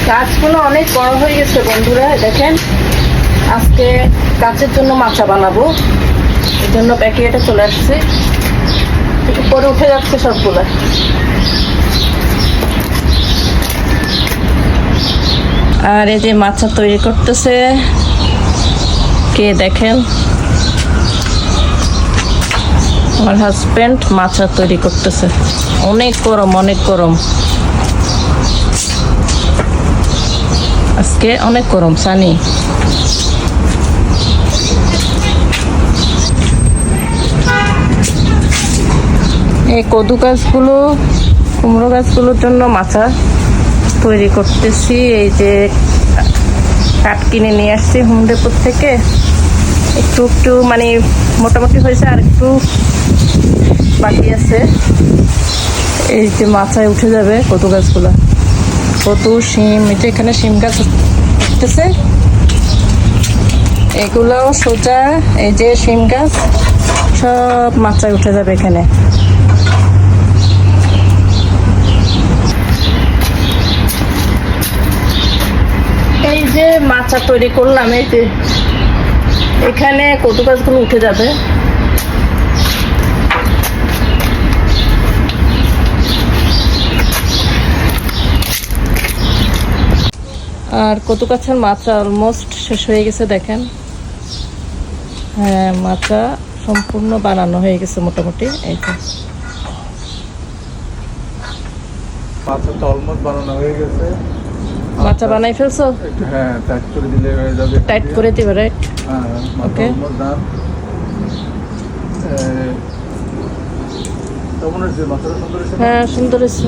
কাজগুলো অনেক বড় হয়ে গেছে বন্ধুরা, দেখেন। আজকে কাচের জন্য মাচা বানাবো, এই জন্য প্যাকেটে চলে আসছে, উপরে উঠে যাচ্ছে সবগুলো। আর এই যে মাচা তৈরি করতেছে কে দেখেন, আমার হাজবেন্ড মাচা তৈরি করতেছে। অনেক গরম, অনেক গরম আজকে, অনেক গরম। সানি এই কদু গাছগুলো, কুমড়ো গাছগুলোর জন্য মাচা তৈরি করতেছি। এই যে কাঠ কিনে নিয়ে আসছি হোম ডেপোর থেকে, একটু একটু মানে মোটামুটি হয়েছে, আর একটু বাকি আছে। এই যে মাচায় উঠে যাবে কদু গাছগুলো, কদু, শিম। এটা এখানে শিম গাছ উঠতেছে, এগুলো সোজা এই যে শিম গাছ সব মাচায় উঠে যাবে এখানে। এই যে মাচা তৈরি করলাম, এই যে এখানে কদু গাছগুলো উঠে যাবে। আর কদু গাছের মাচা অলমোস্ট শেষ হয়ে গেছে, দেখেন। হ্যাঁ, মাচা সম্পূর্ণ বানানো হয়ে গেছে মোটামুটি। এই যে মাছটা অলমোস্ট বানানো হয়ে গেছে। মাচা বানাই ফেলছো? হ্যাঁ, টাইট করে দিলে হয়ে যাবে। টাইট করে দিবে, রাইট? হ্যাঁ, ওকে। Almost done. কেমন হয়েছে মাছটা? সুন্দর হয়েছে? হ্যাঁ, সুন্দর হয়েছে।